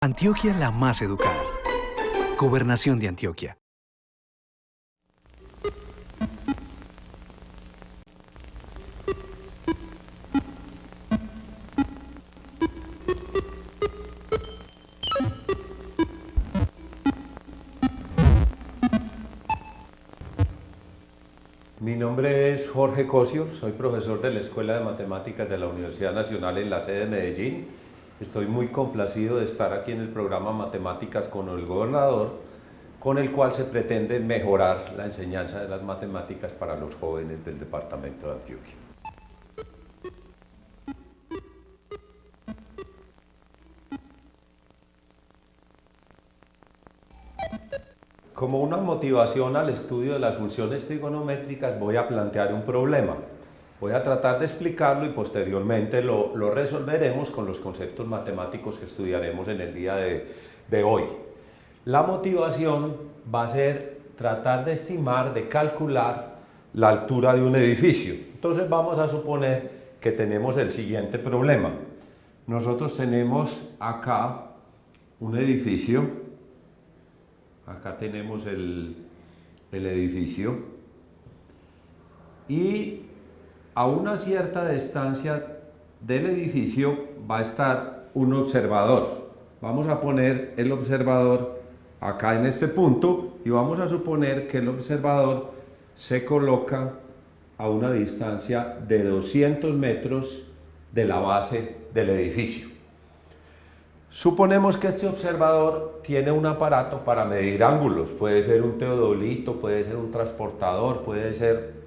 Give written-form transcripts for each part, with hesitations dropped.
Antioquia la más educada. Gobernación de Antioquia. Mi nombre es Jorge Cosio, soy profesor de la Escuela de Matemáticas de la Universidad Nacional en la sede de Medellín. Estoy muy complacido de estar aquí en el programa Matemáticas con el Gobernador, con el cual se pretende mejorar la enseñanza de las matemáticas para los jóvenes del departamento de Antioquia. Como una motivación al estudio de las funciones trigonométricas voy a plantear un problema. Voy a tratar de explicarlo y posteriormente lo resolveremos con los conceptos matemáticos que estudiaremos en el día de hoy. La motivación va a ser tratar de estimar, de calcular la altura de un edificio. Entonces vamos a suponer que tenemos el siguiente problema. Nosotros tenemos acá un edificio. Acá tenemos el edificio y a una cierta distancia del edificio va a estar un observador. Vamos a poner el observador acá en este punto y vamos a suponer que el observador se coloca a una distancia de 200 metros de la base del edificio. Suponemos que este observador tiene un aparato para medir ángulos, puede ser un teodolito, puede ser un transportador, puede ser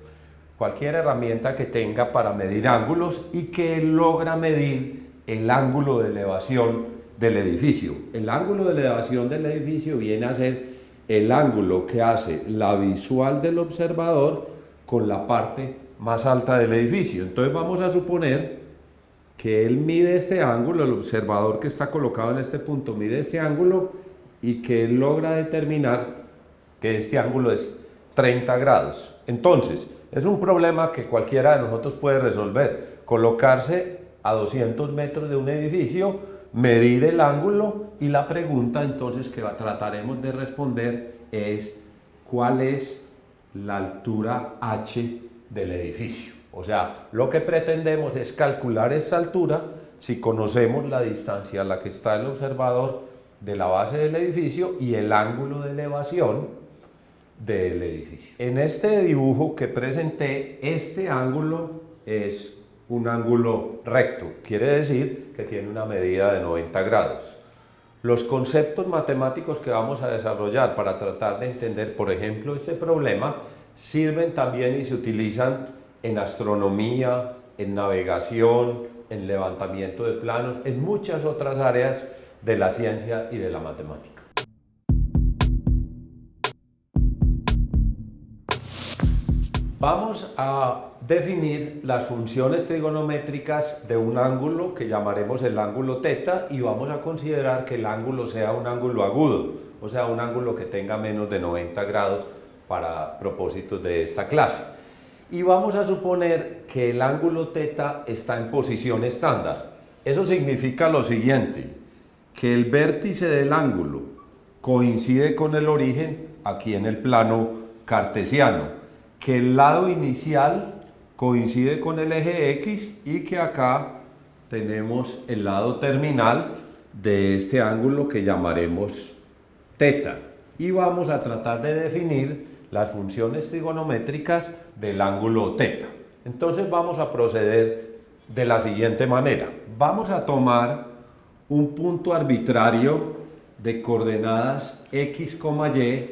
cualquier herramienta que tenga para medir ángulos y que logra medir el ángulo de elevación del edificio. El ángulo de elevación del edificio viene a ser el ángulo que hace la visual del observador con la parte más alta del edificio. Entonces vamos a suponer que él mide este ángulo, el observador que está colocado en este punto mide este ángulo y que él logra determinar que este ángulo es 30 grados. Entonces, es un problema que cualquiera de nosotros puede resolver. Colocarse a 200 metros de un edificio, medir el ángulo y la pregunta entonces que trataremos de responder es ¿cuál es la altura h del edificio? O sea, lo que pretendemos es calcular esta altura si conocemos la distancia a la que está el observador de la base del edificio y el ángulo de elevación del edificio. En este dibujo que presenté, este ángulo es un ángulo recto, quiere decir que tiene una medida de 90 grados. Los conceptos matemáticos que vamos a desarrollar para tratar de entender, por ejemplo, este problema, sirven también y se utilizan en astronomía, en navegación, en levantamiento de planos, en muchas otras áreas de la ciencia y de la matemática. Vamos a definir las funciones trigonométricas de un ángulo que llamaremos el ángulo θ y vamos a considerar que el ángulo sea un ángulo agudo, o sea, un ángulo que tenga menos de 90 grados para propósitos de esta clase. Y vamos a suponer que el ángulo θ está en posición estándar. Eso significa lo siguiente, que el vértice del ángulo coincide con el origen aquí en el plano cartesiano, que el lado inicial coincide con el eje X y que acá tenemos el lado terminal de este ángulo que llamaremos θ. Y vamos a tratar de definir las funciones trigonométricas del ángulo θ. Entonces vamos a proceder de la siguiente manera. Vamos a tomar un punto arbitrario de coordenadas x, y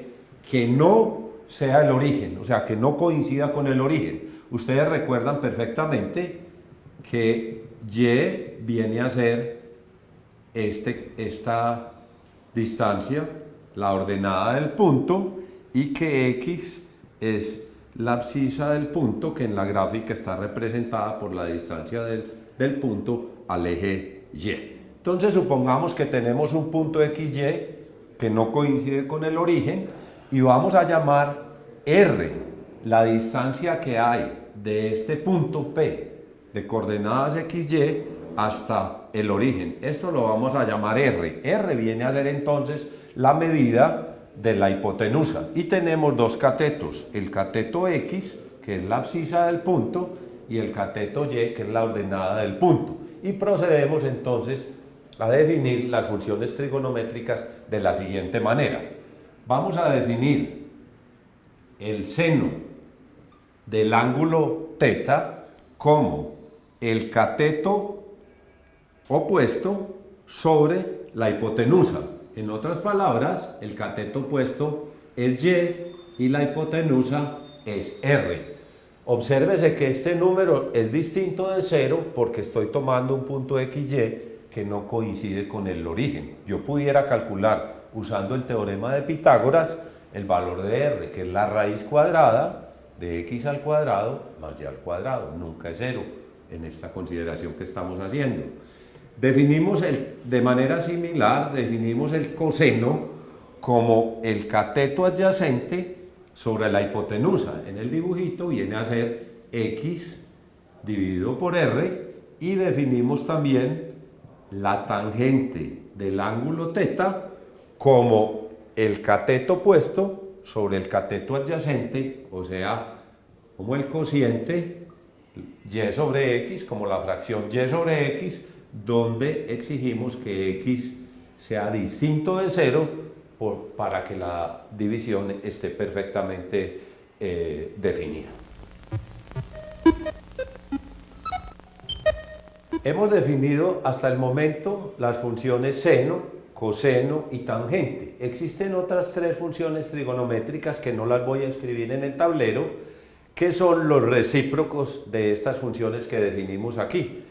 que no sea el origen, o sea, que no coincida con el origen. Ustedes recuerdan perfectamente que y viene a ser esta distancia, la ordenada del punto, y que x es la abscisa del punto que en la gráfica está representada por la distancia del punto al eje y. Entonces supongamos que tenemos un punto xy que no coincide con el origen y vamos a llamar r la distancia que hay de este punto P de coordenadas xy hasta el origen. Esto lo vamos a llamar R. R viene a ser entonces la medida de la hipotenusa. Y tenemos dos catetos, el cateto X, que es la abscisa del punto, y el cateto Y, que es la ordenada del punto. Y procedemos entonces a definir las funciones trigonométricas de la siguiente manera. Vamos a definir el seno del ángulo θ como el cateto opuesto sobre la hipotenusa. En otras palabras, el cateto opuesto es Y y la hipotenusa es R. Obsérvese que este número es distinto de 0 porque estoy tomando un punto XY que no coincide con el origen. Yo pudiera calcular, usando el teorema de Pitágoras, el valor de R, que es la raíz cuadrada de x al cuadrado más y al cuadrado. Nunca es 0 en esta consideración que estamos haciendo. Definimos de manera similar, definimos el coseno como el cateto adyacente sobre la hipotenusa. En el dibujito viene a ser x dividido por r, y definimos también la tangente del ángulo θ como el cateto opuesto sobre el cateto adyacente, o sea, como el cociente y sobre x, como la fracción y sobre x, donde exigimos que x sea distinto de 0 para que la división esté perfectamente definida. Hemos definido hasta el momento las funciones seno, coseno y tangente. Existen otras tres funciones trigonométricas que no las voy a escribir en el tablero, que son los recíprocos de estas funciones que definimos aquí.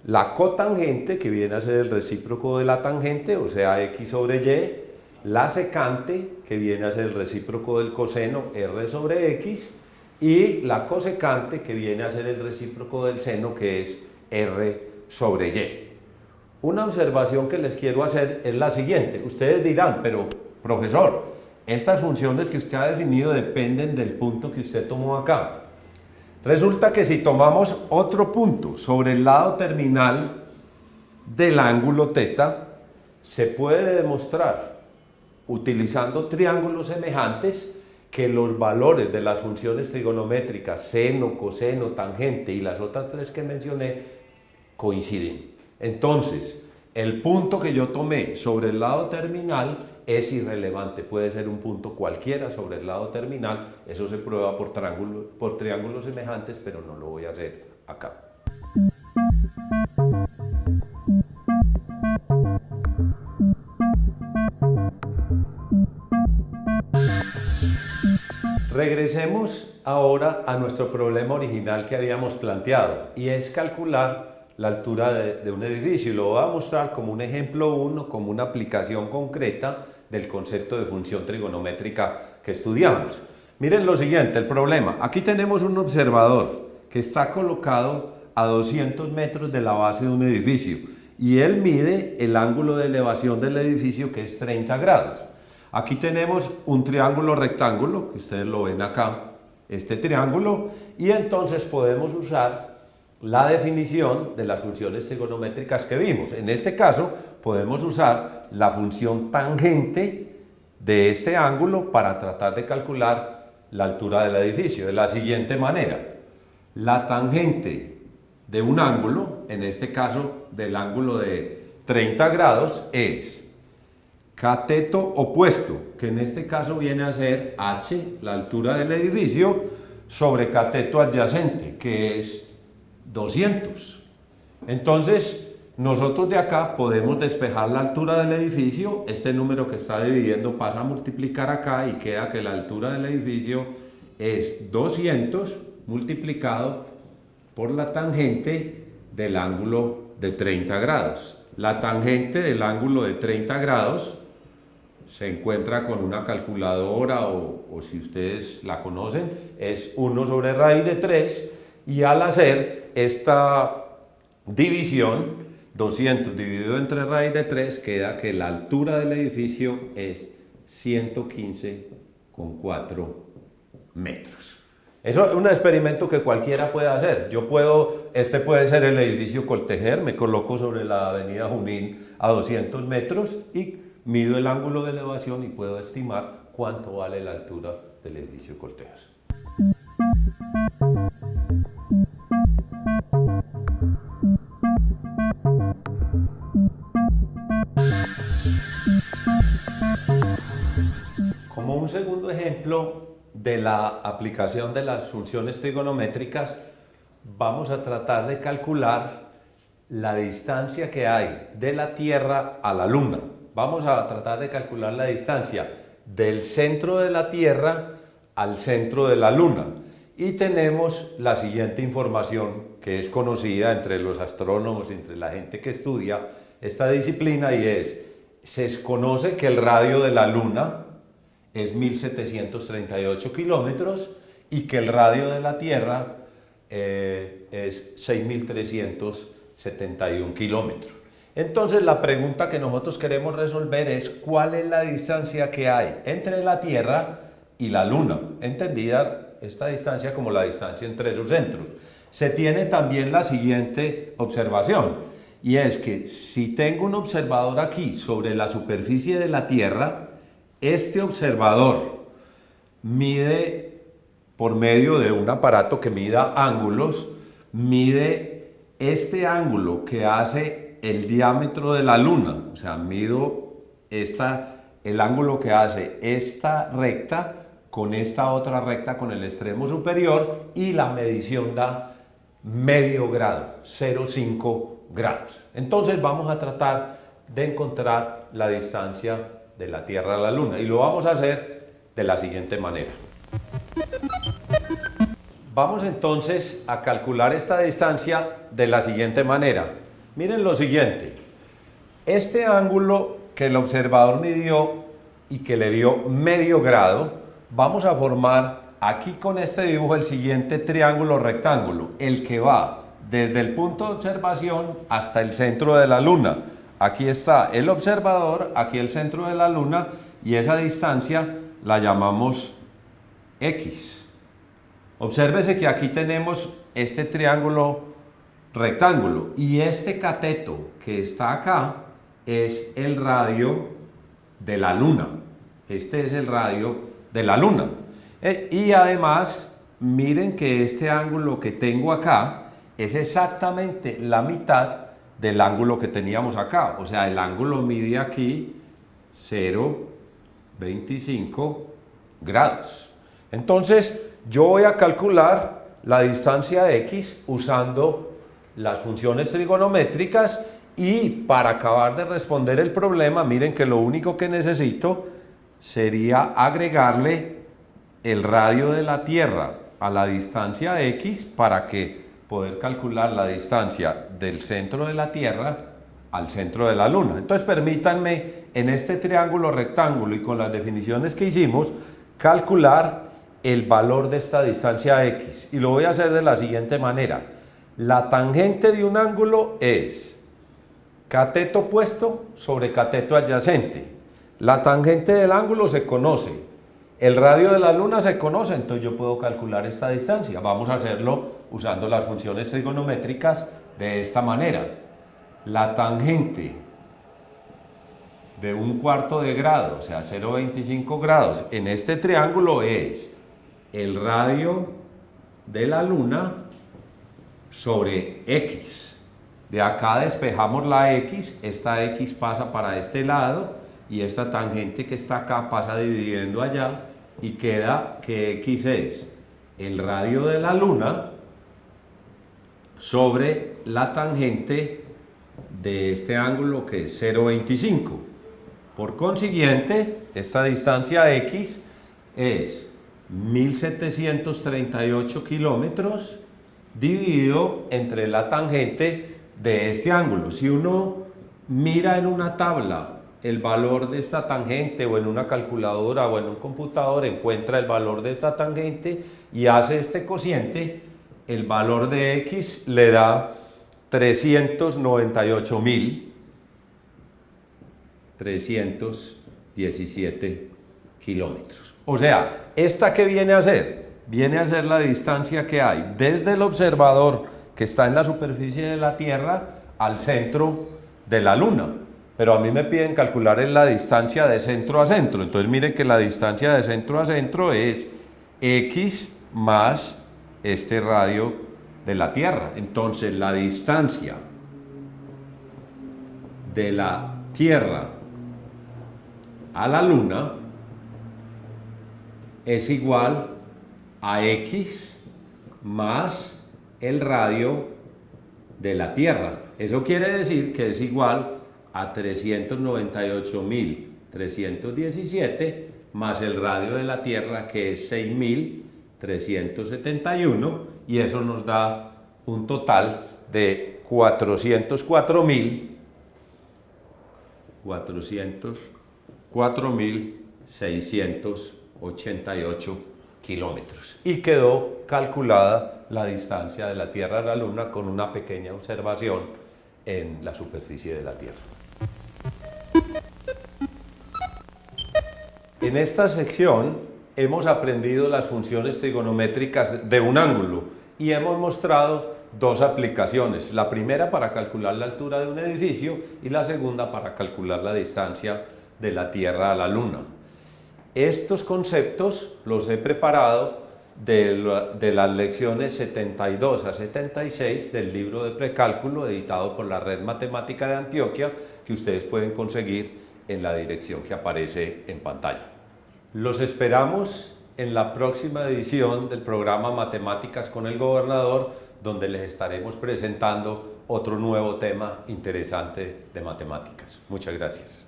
La cotangente, que viene a ser el recíproco de la tangente, o sea, x sobre y. La secante, que viene a ser el recíproco del coseno, r sobre x. Y la cosecante, que viene a ser el recíproco del seno, que es r sobre y. Una observación que les quiero hacer es la siguiente. Ustedes dirán, pero profesor, estas funciones que usted ha definido dependen del punto que usted tomó acá. Resulta que si tomamos otro punto sobre el lado terminal del ángulo θ, se puede demostrar, utilizando triángulos semejantes, que los valores de las funciones trigonométricas seno, coseno, tangente y las otras tres que mencioné coinciden. Entonces, el punto que yo tomé sobre el lado terminal es irrelevante, puede ser un punto cualquiera sobre el lado terminal. Eso se prueba por triángulos semejantes, pero no lo voy a hacer acá. Regresemos ahora a nuestro problema original que habíamos planteado, y es calcular la altura de un edificio, y lo voy a mostrar como un ejemplo 1, como una aplicación concreta del concepto de función trigonométrica que estudiamos. Miren lo siguiente, el problema. Aquí tenemos un observador que está colocado a 200 metros de la base de un edificio, y él mide el ángulo de elevación del edificio, que es 30 grados. Aquí tenemos un triángulo rectángulo, que ustedes lo ven acá, este triángulo, y entonces podemos usar la definición de las funciones trigonométricas que vimos. En este caso, podemos usar la función tangente de este ángulo para tratar de calcular la altura del edificio, de la siguiente manera. La tangente de un ángulo, en este caso del ángulo de 30 grados, es cateto opuesto, que en este caso viene a ser h, la altura del edificio, sobre cateto adyacente, que es 200. Entonces, nosotros de acá podemos despejar la altura del edificio. Este número que está dividiendo pasa a multiplicar acá y queda que la altura del edificio es 200 multiplicado por la tangente del ángulo de 30 grados. La tangente del ángulo de 30 grados se encuentra con una calculadora o si ustedes la conocen, es 1 sobre raíz de 3, y al hacer esta división, 200 dividido entre raíz de 3, queda que la altura del edificio es 115,4 metros. Eso es un experimento que cualquiera puede hacer. Este puede ser el edificio Coltejer, me coloco sobre la avenida Junín a 200 metros y mido el ángulo de elevación y puedo estimar cuánto vale la altura del edificio Coltejer. Como un segundo ejemplo de la aplicación de las funciones trigonométricas, vamos a tratar de calcular la distancia que hay de la Tierra a la Luna. Vamos a tratar de calcular la distancia del centro de la Tierra al centro de la Luna. Y tenemos la siguiente información que es conocida entre los astrónomos, entre la gente que estudia esta disciplina, y se conoce que el radio de la Luna es 1738 kilómetros y que el radio de la Tierra es 6371 kilómetros. Entonces la pregunta que nosotros queremos resolver es ¿cuál es la distancia que hay entre la Tierra y la Luna? Entendida esta distancia como la distancia entre sus centros. Se tiene también la siguiente observación, y es que si tengo un observador aquí sobre la superficie de la Tierra, este observador mide, por medio de un aparato que mida ángulos, mide este ángulo que hace el diámetro de la Luna, o sea, mido el ángulo que hace esta recta con esta otra recta con el extremo superior, y la medición da medio grado, 0,5 grados. Entonces vamos a tratar de encontrar la distancia de la Tierra a la Luna, y lo vamos a hacer de la siguiente manera. Vamos entonces a calcular esta distancia de la siguiente manera. Miren lo siguiente, este ángulo que el observador midió y que le dio medio grado, vamos a formar aquí con este dibujo el siguiente triángulo rectángulo, el que va desde el punto de observación hasta el centro de la Luna. Aquí está el observador, aquí el centro de la Luna, y esa distancia la llamamos X. Obsérvese que aquí tenemos este triángulo rectángulo, y este cateto que está acá es el radio de la Luna. Este es el radio de la Luna. Y además, miren que este ángulo que tengo acá es exactamente la mitad del ángulo que teníamos acá. O sea, el ángulo mide aquí 0,25 grados. Entonces, yo voy a calcular la distancia X usando las funciones trigonométricas, y para acabar de responder el problema, miren que lo único que necesito sería agregarle el radio de la Tierra a la distancia X para poder calcular la distancia del centro de la Tierra al centro de la Luna. Entonces permítanme, en este triángulo rectángulo y con las definiciones que hicimos, calcular el valor de esta distancia X, y lo voy a hacer de la siguiente manera. La tangente de un ángulo es cateto opuesto sobre cateto adyacente. La tangente del ángulo se conoce, el radio de la Luna se conoce, entonces yo puedo calcular esta distancia. Vamos a hacerlo usando las funciones trigonométricas de esta manera. La tangente de un cuarto de grado, o sea 0,25 grados, en este triángulo es el radio de la Luna sobre X. De acá despejamos la X, esta X pasa para este lado, y esta tangente que está acá pasa dividiendo allá, y queda que X es el radio de la Luna sobre la tangente de este ángulo que es 0,25. Por consiguiente, esta distancia X es 1738 kilómetros dividido entre la tangente de este ángulo. Si uno mira en una tabla el valor de esta tangente, o en una calculadora o en un computador, encuentra el valor de esta tangente y hace este cociente, el valor de X le da 398.317 kilómetros. O sea, ¿esta qué viene a ser? viene a ser la distancia que hay desde el observador que está en la superficie de la Tierra al centro de la Luna. Pero a mí me piden calcular la distancia de centro a centro. Entonces miren que la distancia de centro a centro es x más este radio de la Tierra. Entonces la distancia de la Tierra a la Luna es igual a x más el radio de la Tierra. Eso quiere decir que es igual a 398.317 más el radio de la Tierra, que es 6.371, y eso nos da un total de 404.688 kilómetros. Y quedó calculada la distancia de la Tierra a la Luna con una pequeña observación en la superficie de la Tierra. En esta sección hemos aprendido las funciones trigonométricas de un ángulo y hemos mostrado dos aplicaciones. La primera para calcular la altura de un edificio y la segunda para calcular la distancia de la Tierra a la Luna. Estos conceptos los he preparado de las lecciones 72 a 76 del libro de precálculo editado por la Red Matemática de Antioquia, que ustedes pueden conseguir en la dirección que aparece en pantalla. Los esperamos en la próxima edición del programa Matemáticas con el Gobernador, donde les estaremos presentando otro nuevo tema interesante de matemáticas. Muchas gracias.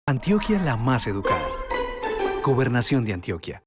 Antioquia la más educada. Gobernación de Antioquia.